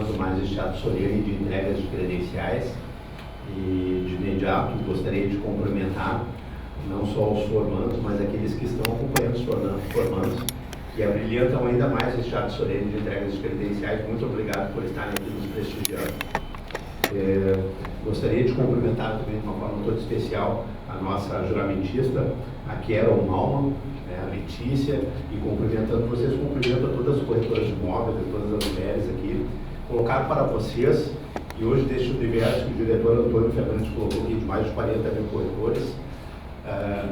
implementando mais este ato solene de entregas de credenciais. E de imediato gostaria de cumprimentar não só os formandos, mas aqueles que estão acompanhando os formandos e abrilhantam ainda mais este ato solene de entregas de credenciais. Muito obrigado por estarem aqui nos prestigiando. Gostaria de cumprimentar também de uma forma toda especial a nossa juramentista, a Carol Malman, a Letícia, e cumprimentando vocês, cumprimento a todas as corretoras de imóveis, a todas as mulheres aqui, colocar para vocês, e hoje deste universo que o diretor Antônio Fernandes colocou aqui de mais de 40 mil corretores,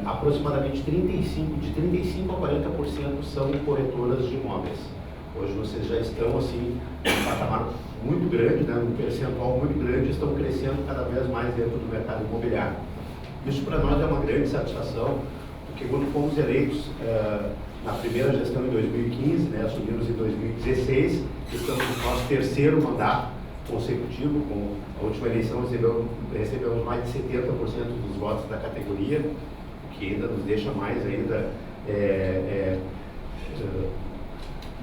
aproximadamente 35 a 40% são corretoras de imóveis. Hoje vocês já estão assim, num patamar muito grande, né, num percentual muito grande, estão crescendo cada vez mais dentro do mercado imobiliário. Isso para nós é uma grande satisfação, porque quando fomos eleitos na primeira gestão em 2015, né, assumimos em 2016, estamos no nosso terceiro mandato consecutivo. Com a última eleição recebemos mais de 70% dos votos da categoria, que ainda nos deixa mais ainda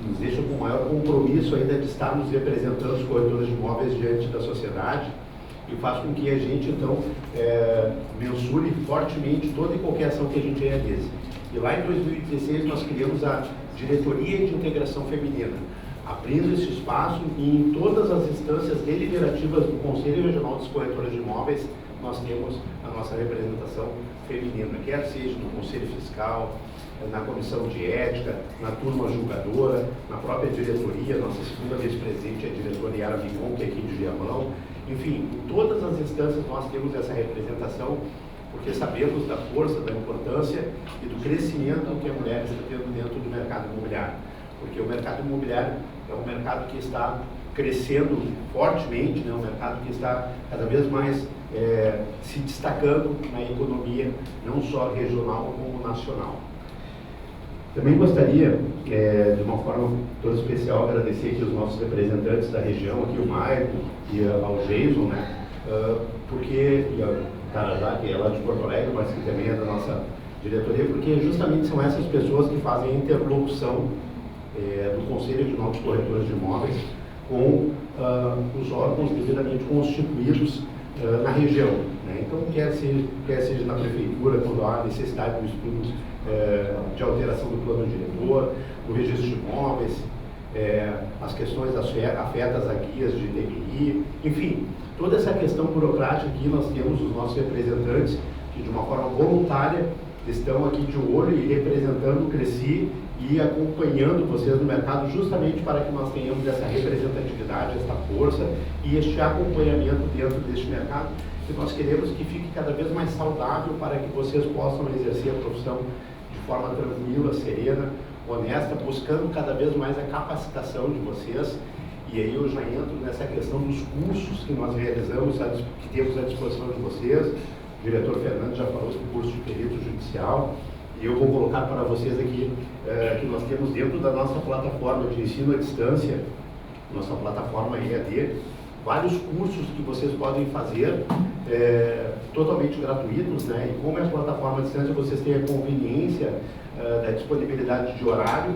nos deixa com maior compromisso ainda de estarmos representando os corretores de imóveis diante da sociedade, e faz com que a gente então mensure fortemente toda e qualquer ação que a gente realize. E lá em 2016 nós criamos a Diretoria de Integração Feminina, abrindo esse espaço, e em todas as instâncias deliberativas do Conselho Regional dos Corretores de Imóveis nós temos a nossa representação feminina, quer seja no Conselho Fiscal, na Comissão de Ética, na turma julgadora, na própria diretoria. Nossa segunda vice-presidente é a diretora Yara Vignon, que é aqui de Viamão. Enfim, em todas as instâncias nós temos essa representação, porque sabemos da força, da importância e do crescimento que a mulher está tendo dentro do mercado imobiliário. Porque o mercado imobiliário é um mercado que está crescendo fortemente, né? Um mercado que está cada vez mais se destacando na economia, não só regional como nacional. Também gostaria, de uma forma toda especial, agradecer aqui os nossos representantes da região, aqui o Maicon e ao Jason, né? Porque, e a Tarajá, que é lá de Porto Alegre, mas que também é da nossa diretoria, porque justamente são essas pessoas que fazem a interlocução do Conselho Regional dos Corretores de Imóveis com os órgãos devidamente constituídos na região, né? Então, quer seja na prefeitura, quando há necessidade do estudo de alteração do plano diretor, do registro de imóveis, as questões afetas a guias de TBI, enfim, toda essa questão burocrática aqui nós temos os nossos representantes que de uma forma voluntária estão aqui de olho e representando o Cresci e acompanhando vocês no mercado, justamente para que nós tenhamos essa representatividade, essa força e este acompanhamento dentro deste mercado, que nós queremos que fique cada vez mais saudável para que vocês possam exercer a profissão de forma tranquila, serena, honesta, buscando cada vez mais a capacitação de vocês. E aí eu já entro nessa questão dos cursos que nós realizamos, que temos à disposição de vocês. O diretor Fernando já falou sobre o curso de perito judicial, e eu vou colocar para vocês aqui que nós temos dentro da nossa plataforma de ensino à distância, nossa plataforma EAD, vários cursos que vocês podem fazer totalmente gratuitos, né? E como é a plataforma à distância, vocês têm a conveniência da disponibilidade de horário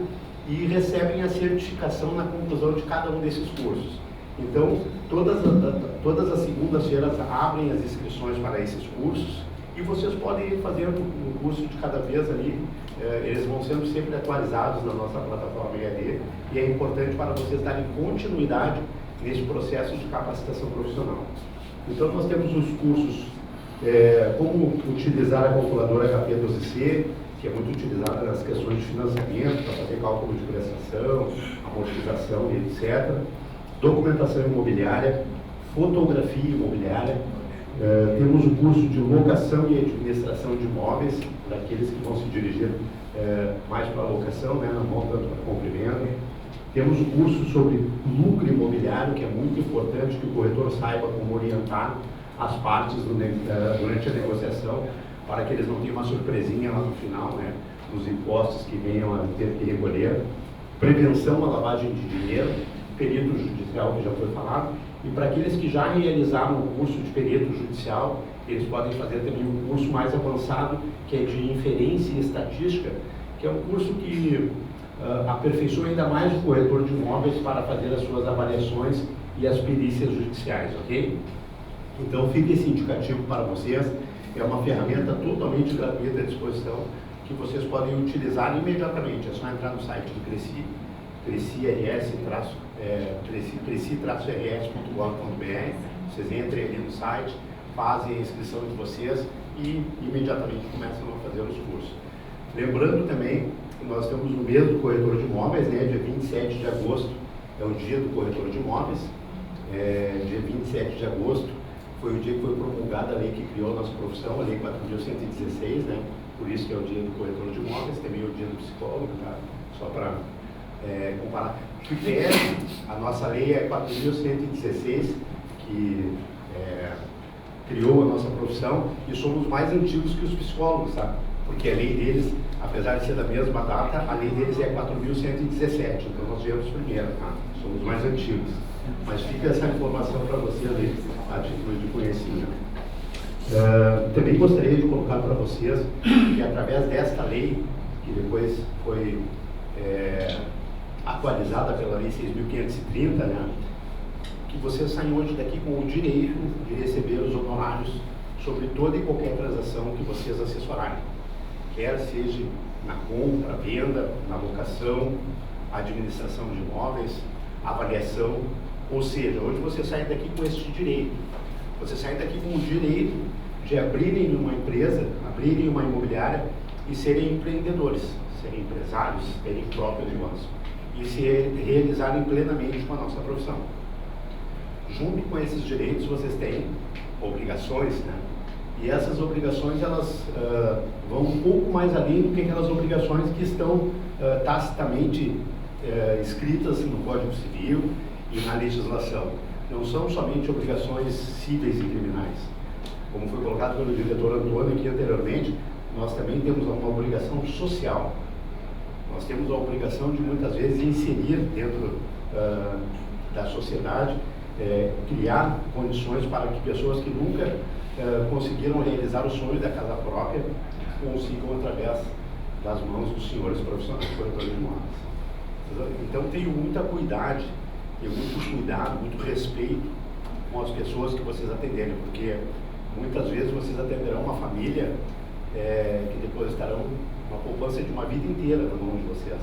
e recebem a certificação na conclusão de cada um desses cursos. Então, todas as segundas-feiras abrem as inscrições para esses cursos e vocês podem ir fazendo um curso de cada vez ali. Eles vão sendo sempre atualizados na nossa plataforma EAD, e é importante para vocês darem continuidade nesse processo de capacitação profissional. Então, nós temos os cursos como utilizar a calculadora HP12C, que é muito utilizada nas questões de financiamento, para fazer cálculo de prestação, amortização e etc. Documentação imobiliária, fotografia imobiliária. Temos o curso de locação e administração de imóveis, para aqueles que vão se dirigir mais para a locação, né, não tanto para comprimento. Temos o curso sobre lucro imobiliário, que é muito importante que o corretor saiba como orientar as partes durante a negociação, para que eles não tenham uma surpresinha lá no final, né, nos impostos que venham a ter que recolher. Prevenção à lavagem de dinheiro, perito judicial, que já foi falado, e para aqueles que já realizaram o curso de perito judicial, eles podem fazer também um curso mais avançado, que é de inferência e estatística, que é um curso que aperfeiçoa ainda mais o corretor de imóveis para fazer as suas avaliações e as perícias judiciais, ok? Então fica esse indicativo para vocês, é uma ferramenta totalmente gratuita à disposição, que vocês podem utilizar imediatamente. É só entrar no site do Cresci, cresci-rs.gov.br, vocês entrem ali no site, fazem a inscrição de vocês e imediatamente começam a fazer os cursos. Lembrando também que nós estamos no mês do corretor de imóveis, né? Dia 27 de agosto é o dia do corretor de imóveis, dia 27 de agosto foi o dia que foi promulgada a lei que criou a nossa profissão, a lei 4.116, né? Por isso que é o dia do corretor de imóveis, também é o dia do psicólogo, tá? Só para comparar. Que pese, a nossa lei é 4.116, que criou a nossa profissão, e somos mais antigos que os psicólogos, tá? Porque a lei deles, apesar de ser da mesma data, a lei deles é 4.117, então nós viemos primeiro, tá? Somos mais antigos. Mas fica essa informação para vocês aí, a título de conhecimento. Também gostaria de colocar para vocês que através desta lei, que depois foi atualizada pela lei 6.530, né, que vocês saem hoje daqui com o direito de receber os honorários sobre toda e qualquer transação que vocês assessorarem, quer seja na compra, venda, na locação, administração de imóveis, avaliação, ou seja, hoje você sai daqui com este direito. Você sai daqui com o direito de abrirem uma empresa, abrirem uma imobiliária e serem empreendedores, serem empresários, terem próprios negócios e se realizarem plenamente com a nossa profissão. Junto com esses direitos, vocês têm obrigações, né? E essas obrigações, elas vão um pouco mais além do que aquelas obrigações que estão tacitamente escritas no Código Civil e na legislação. Não são somente obrigações cíveis e criminais. Como foi colocado pelo diretor Antônio aqui anteriormente, nós também temos uma obrigação social. Nós temos a obrigação de, muitas vezes, inserir dentro da sociedade, criar condições para que pessoas que nunca conseguiram realizar o sonho da casa própria consigam através das mãos dos senhores profissionais corretores de imóveis. Então, tenho muita cuidado, muito respeito com as pessoas que vocês atenderem, porque muitas vezes vocês atenderão uma família que depositarão uma poupança de uma vida inteira na mão de vocês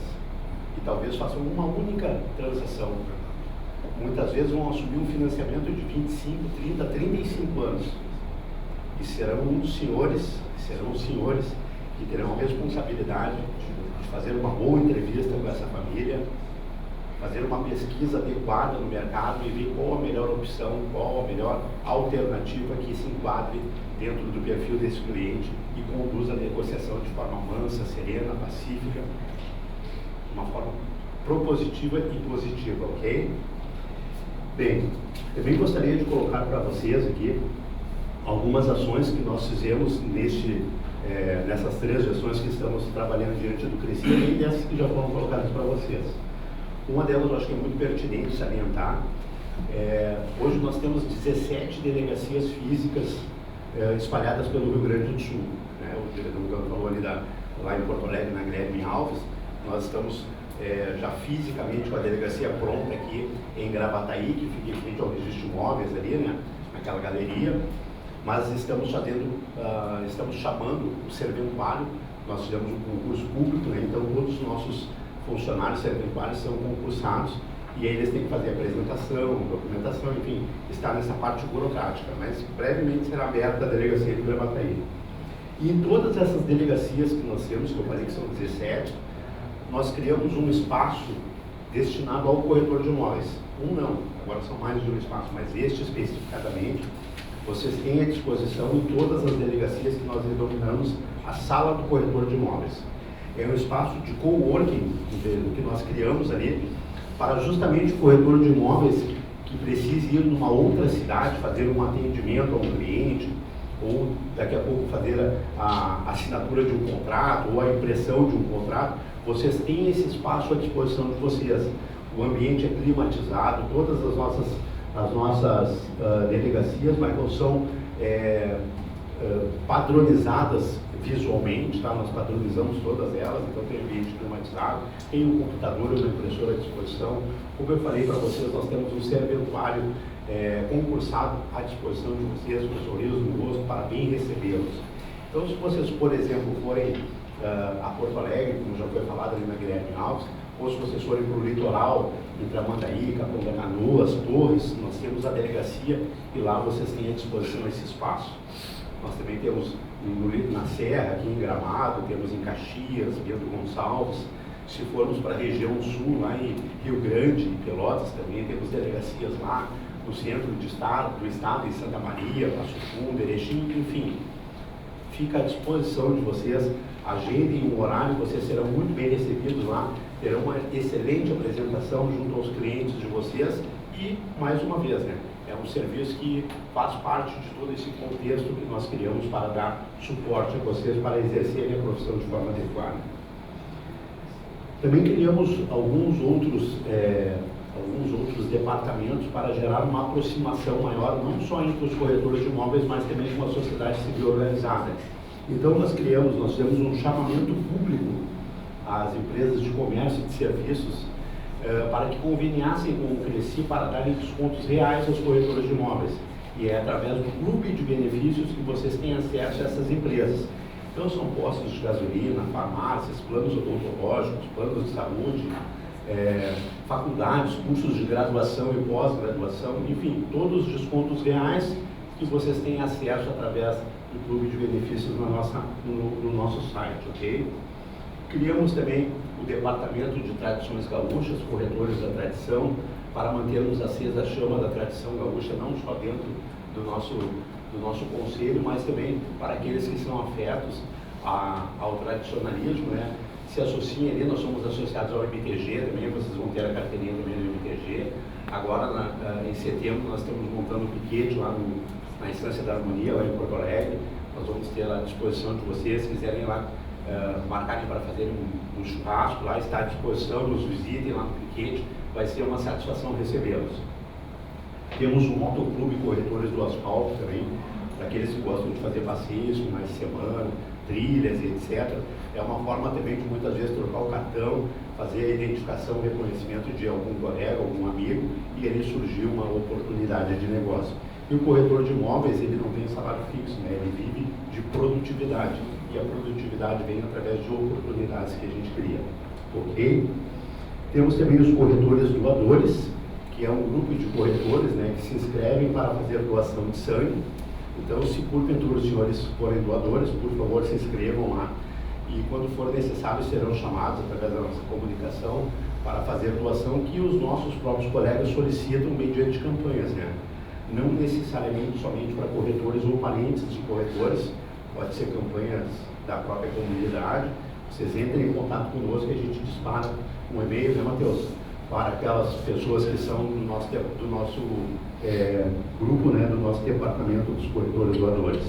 e talvez façam uma única transação. Muitas vezes vão assumir um financiamento de 25, 30, 35 anos e serão os senhores que terão a responsabilidade de fazer uma boa entrevista com essa família, fazer uma pesquisa adequada no mercado e ver qual a melhor opção, qual a melhor alternativa que se enquadre dentro do perfil desse cliente e conduza a negociação de forma mansa, serena, pacífica, de uma forma propositiva e positiva, ok? Bem, também gostaria de colocar para vocês aqui algumas ações que nós fizemos nessas 3 gestões que estamos trabalhando diante do Cresci e dessas que já foram colocadas para vocês. Uma delas eu acho que é muito pertinente salientar. Hoje nós temos 17 delegacias físicas espalhadas pelo Rio Grande do Sul. Né? O diretor falou ali lá em Porto Alegre, na Guilherme Alves, nós estamos já fisicamente com a delegacia pronta aqui em Gravataí, que fica em frente ao registro de imóveis ali, né? Naquela galeria, mas estamos chamando o serventuário. Nós fizemos um concurso público, né? Então todos os nossos funcionários serventuários são concursados e aí eles têm que fazer apresentação, documentação, enfim, está nessa parte burocrática, mas brevemente será aberta a delegacia de Gravataí. E em todas essas delegacias que nós temos, que eu falei que são 17, nós criamos um espaço destinado ao corretor de imóveis. Não, agora são mais de um espaço, mas este especificadamente, vocês têm à disposição em todas as delegacias que nós denominamos a sala do corretor de imóveis. É um espaço de coworking que nós criamos ali para justamente o corretor de imóveis que precise ir numa outra cidade, fazer um atendimento a um cliente, ou daqui a pouco fazer a assinatura de um contrato, ou a impressão de um contrato. Vocês têm esse espaço à disposição de vocês. O ambiente é climatizado, todas as nossas delegacias, Michael, são padronizadas visualmente, tá? Nós padronizamos todas elas, então tem ambiente climatizado, tem um computador e uma impressora à disposição. Como eu falei para vocês, nós temos um serventuário concursado à disposição de vocês, com um sorriso no rosto, para bem recebê-los. Então, se vocês, por exemplo, forem a Porto Alegre, como já foi falado ali na Guilherme Alves, ou se vocês forem para o litoral, em Tramandaí, Capão da Canoas, Torres, nós temos a delegacia e lá vocês têm à disposição esse espaço. Nós também temos na Serra, aqui em Gramado, temos em Caxias, Bento Gonçalves. Se formos para a região sul, lá em Rio Grande, Pelotas também, temos delegacias lá no centro do estado, em Santa Maria, Passo Fundo, Erechim, enfim. Fica à disposição de vocês, agendem um horário, vocês serão muito bem recebidos lá, terão uma excelente apresentação junto aos clientes de vocês e, mais uma vez, né, é um serviço que faz parte de todo esse contexto que nós criamos para dar suporte a vocês para exercerem a profissão de forma adequada. Também criamos alguns outros departamentos para gerar uma aproximação maior, não só entre os corretores de imóveis, mas também com a sociedade civil organizada. Então nós fizemos um chamamento público às empresas de comércio e de serviços para que conveniassem com o Cresci para darem descontos reais aos corretores de imóveis. E é através do clube de benefícios que vocês têm acesso a essas empresas. Então são postos de gasolina, farmácias, planos odontológicos, planos de saúde, faculdades, cursos de graduação e pós-graduação, enfim, todos os descontos reais que vocês têm acesso através do clube de benefícios no nosso site, ok? Criamos também o departamento de tradições gaúchas, corretores da tradição, para mantermos acesa a chama da tradição gaúcha, não só dentro do nosso conselho, mas também para aqueles que são afetos ao tradicionalismo, né? Se associem ali, nós somos associados ao MTG também, vocês vão ter a carteirinha também do MTG. Agora, em setembro, nós estamos montando um piquete lá na Estância da Harmonia, lá em Porto Alegre. Nós vamos ter à disposição de vocês, se quiserem lá marcarem para fazer um churrasco, lá está à disposição, nos visitem lá no piquete, vai ser uma satisfação recebê-los. Temos um motoclube Corretores do Asfalto também, para aqueles que gostam de fazer passeios, finais de semana, trilhas, etc. É uma forma também de muitas vezes trocar o cartão, fazer a identificação, reconhecimento de algum colega, algum amigo, e ali surgiu uma oportunidade de negócio. E o corretor de imóveis, ele não tem salário fixo, né? Ele vive de produtividade, e a produtividade vem através de oportunidades que a gente cria, ok? Temos também os corretores doadores, que é um grupo de corretores, né, que se inscrevem para fazer doação de sangue. Então, se porventura os senhores forem doadores, por favor, se inscrevam lá. E quando for necessário, serão chamados através da nossa comunicação para fazer doação que os nossos próprios colegas solicitam mediante campanhas, né? Não necessariamente somente para corretores ou parentes de corretores, pode ser campanhas da própria comunidade. Vocês entrem em contato conosco e a gente dispara um e-mail, né, Matheus? Para aquelas pessoas que são do nosso grupo, né, do nosso departamento dos corretores doadores.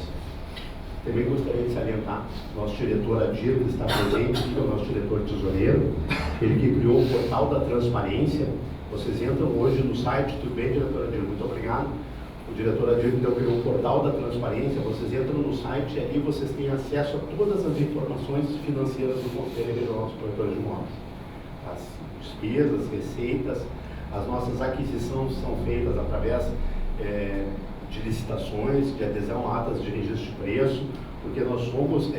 Também gostaria de salientar, nosso diretor Adir, que está presente, que é o nosso diretor tesoureiro, ele que criou o portal da transparência. Vocês entram hoje no site, tudo bem, diretor Adir? Muito obrigado. O diretor Adir então criou o portal da transparência, vocês entram no site e ali vocês têm acesso a todas as informações financeiras do Conselho Regional dos Corretores de Imóveis. As despesas, receitas, as nossas aquisições são feitas através de licitações, de adesão a atas de registro de preço, porque nós somos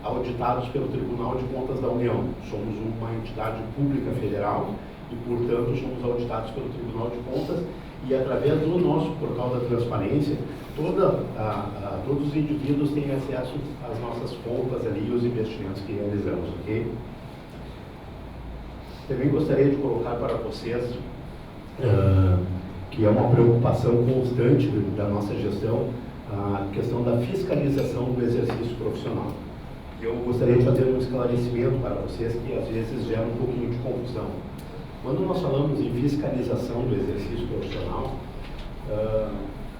auditados pelo Tribunal de Contas da União. Somos uma entidade pública federal e, portanto, somos auditados pelo Tribunal de Contas e, através do nosso portal da transparência, todos os indivíduos têm acesso às nossas contas ali e os investimentos que realizamos, ok? Também gostaria de colocar para vocês que é uma preocupação constante da nossa gestão, a questão da fiscalização do exercício profissional. Eu gostaria de fazer um esclarecimento para vocês que às vezes gera um pouquinho de confusão. Quando nós falamos em fiscalização do exercício profissional,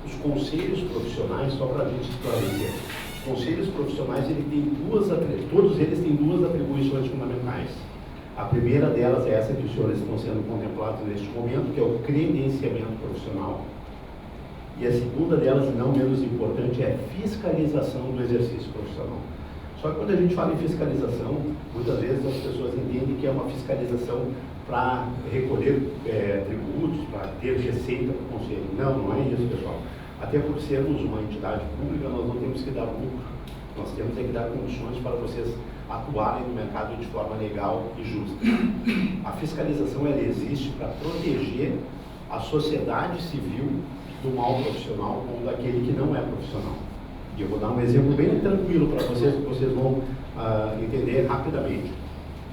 os conselhos profissionais, só para a gente esclarecer, os conselhos profissionais todos eles têm duas atribuições fundamentais. A primeira delas é essa que os senhores estão sendo contemplados neste momento, que é o credenciamento profissional. E a segunda delas, e não menos importante, é a fiscalização do exercício profissional. Só que quando a gente fala em fiscalização, muitas vezes as pessoas entendem que é uma fiscalização para recolher tributos, para ter receita para o conselho. Não, não é isso, pessoal. Até por sermos uma entidade pública, nós não temos que dar lucro. Nós temos que dar condições para vocês atuarem no mercado de forma legal e justa. A fiscalização ela existe para proteger a sociedade civil do mal profissional ou daquele que não é profissional. E eu vou dar um exemplo bem tranquilo para vocês, que vocês vão entender rapidamente.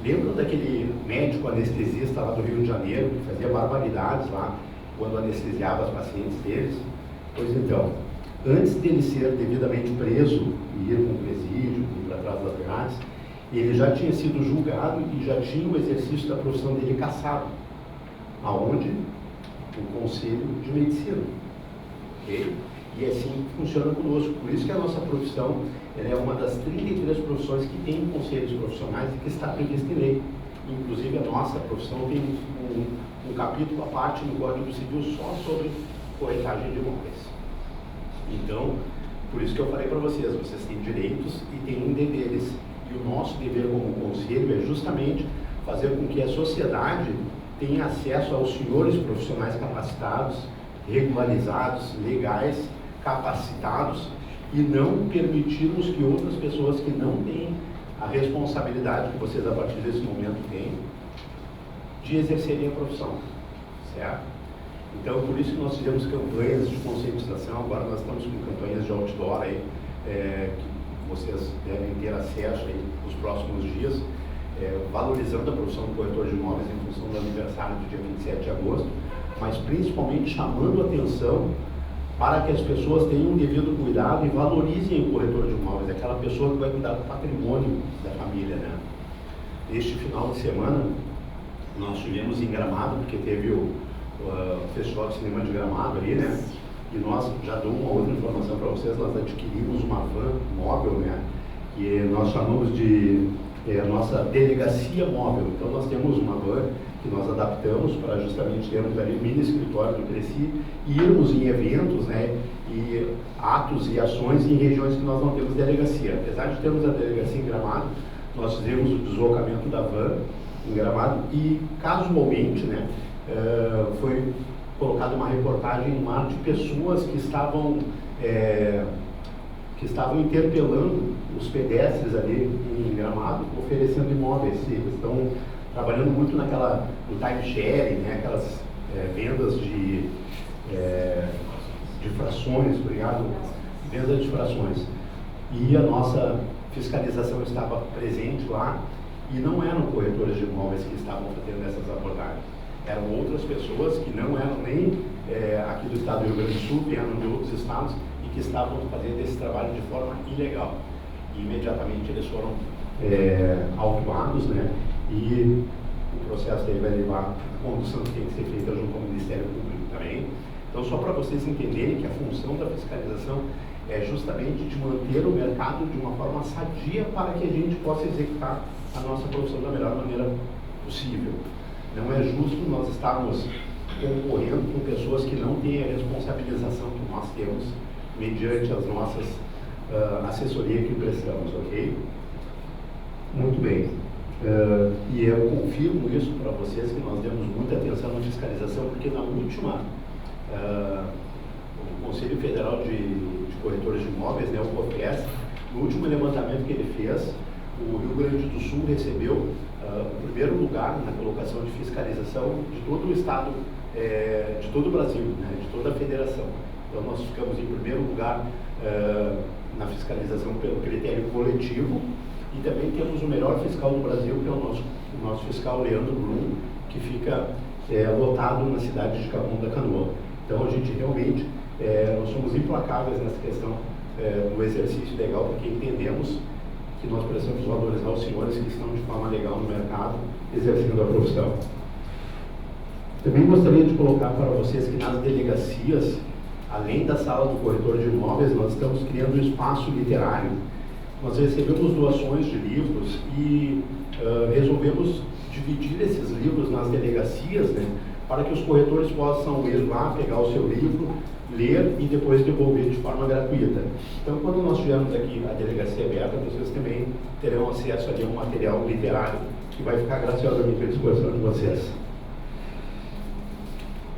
Lembram daquele médico anestesista lá do Rio de Janeiro, que fazia barbaridades lá, quando anestesiava os pacientes deles? Pois então, antes dele ser devidamente preso e ir para um presídio, ir para trás das grades, ele já tinha sido julgado e já tinha o exercício da profissão dele cassado. Aonde? O Conselho de Medicina. Okay? E assim funciona conosco. Por isso que a nossa profissão ela é uma das 33 profissões que tem conselhos profissionais e que está prevista em lei. Inclusive a nossa profissão tem um capítulo à parte no Código Civil só sobre corretagem de imóveis. Então, por isso que eu falei para vocês, vocês têm direitos e têm deveres. E o nosso dever como conselho é justamente fazer com que a sociedade tenha acesso aos senhores profissionais capacitados, regularizados, legais, capacitados, e não permitirmos que outras pessoas que não têm a responsabilidade que vocês a partir desse momento têm de exercerem a profissão, certo? Então, por isso que nós fizemos campanhas de conscientização, agora nós estamos com campanhas de outdoor aí, que vocês devem ter acesso aí nos próximos dias, valorizando a profissão do corretor de imóveis em função do aniversário do dia 27 de agosto, mas principalmente chamando a atenção para que as pessoas tenham um devido cuidado e valorizem o corretor de imóveis, aquela pessoa que vai cuidar do patrimônio da família, né? Este final de semana, nós tivemos em Gramado, porque teve o Festival de Cinema de Gramado ali, né? E nós, já dou uma outra informação para vocês, nós adquirimos uma van móvel, né? Que nós chamamos de nossa delegacia móvel. Então nós temos uma van que nós adaptamos para justamente termos ali o mini escritório do Cresci e irmos em eventos, né? E atos e ações em regiões que nós não temos delegacia. Apesar de termos a delegacia em Gramado, nós fizemos o deslocamento da van em Gramado e casualmente, né? Foi colocada uma reportagem no ar de pessoas que estavam interpelando os pedestres ali em Gramado, oferecendo imóveis. Eles estão trabalhando muito no timeshare, né, aquelas vendas de frações, obrigado? Venda de frações. E a nossa fiscalização estava presente lá e não eram corretores de imóveis que estavam fazendo essas abordagens. Eram outras pessoas que não eram nem aqui do estado do Rio Grande do Sul, vieram de outros estados e que estavam fazendo esse trabalho de forma ilegal. E imediatamente eles foram autuados, né? E o processo daí vai levar a condução que tem que ser feita junto ao Ministério Público também. Então, só para vocês entenderem que a função da fiscalização é justamente de manter o mercado de uma forma sadia para que a gente possa executar a nossa profissão da melhor maneira possível. Não é justo nós estarmos concorrendo com pessoas que não têm a responsabilização que nós temos mediante as nossas assessorias que prestamos, ok? Muito bem. E eu confirmo isso para vocês, que nós demos muita atenção na fiscalização, porque na última, o Conselho Federal de Corretores de Imóveis, né, o COFES, no último levantamento que ele fez, o Rio Grande do Sul recebeu o primeiro lugar na colocação de fiscalização de todo o estado, de todo o Brasil, né, de toda a federação. Então nós ficamos em primeiro lugar na fiscalização pelo critério coletivo e também temos o melhor fiscal do Brasil, que é o nosso fiscal Leandro Blum, que fica lotado na cidade de Capão da Canoa. Então a gente realmente, nós somos implacáveis nessa questão do exercício legal, porque entendemos que nós precisamos valorizar os senhores que estão de forma legal no mercado, exercendo a profissão. Também gostaria de colocar para vocês que nas delegacias, além da sala do corretor de imóveis, nós estamos criando um espaço literário. Nós recebemos doações de livros e resolvemos dividir esses livros nas delegacias, né, para que os corretores possam ir lá, pegar o seu livro, ler e depois devolver de forma gratuita. Então, quando nós tivermos aqui a delegacia aberta, vocês também terão acesso ali a um material literário que vai ficar graciosamente à disposição de vocês.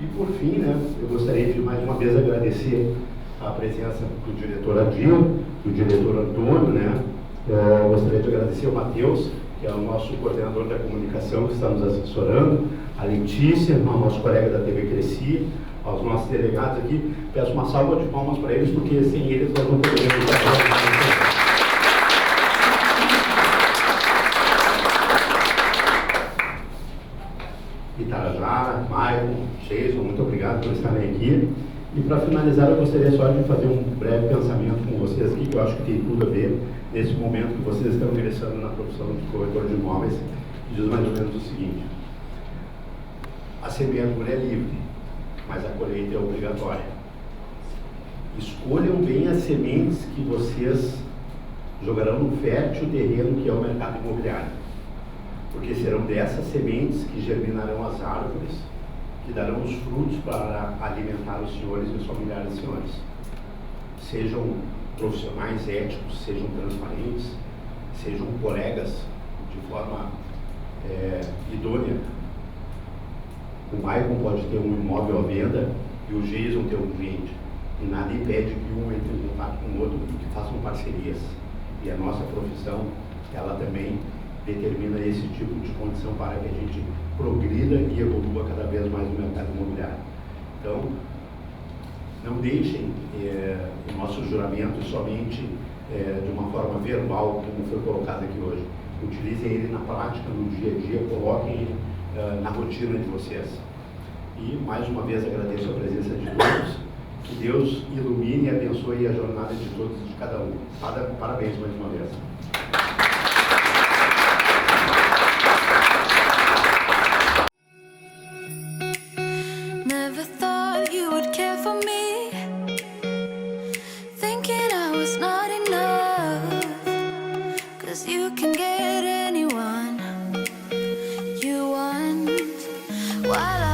E por fim, né, eu gostaria de mais uma vez agradecer a presença do diretor Adil, do diretor Antônio, né? Eu gostaria de agradecer ao Matheus, que é o nosso coordenador da comunicação, que está nos assessorando, a Letícia, ao nosso colega da TV Cresci, aos nossos delegados aqui. Peço uma salva de palmas para eles, porque sem eles nós não poderíamos estar. Itarajara, Maicon, Jason, muito obrigado por estarem aqui. E para finalizar, eu gostaria só de fazer um breve pensamento com vocês aqui, que eu acho que tem tudo a ver nesse momento que vocês estão ingressando na profissão de corretor de imóveis, que diz mais ou menos o seguinte: a semeadura é livre, mas a colheita é obrigatória. Escolham bem as sementes que vocês jogarão no fértil terreno que é o mercado imobiliário, porque serão dessas sementes que germinarão as árvores, que darão os frutos para alimentar os senhores e os familiares dos senhores. Sejam profissionais éticos, sejam transparentes, sejam colegas de forma idônea. O Maicon pode ter um imóvel à venda e o Jason ter um cliente, e nada impede que um entre em contato com o outro e que façam parcerias. E a nossa profissão, ela também determina esse tipo de condição para que a gente progrida e evolua cada vez mais no mercado imobiliário. Então, não deixem o nosso juramento somente de uma forma verbal, como foi colocado aqui hoje. Utilizem ele na prática, no dia a dia, coloquem ele na rotina de vocês. E, mais uma vez, agradeço a presença de todos. Que Deus ilumine e abençoe a jornada de todos e de cada um. Parabéns mais uma vez. Never thought you would care for me, thinking I was not enough, 'cause you can get anyone you want, while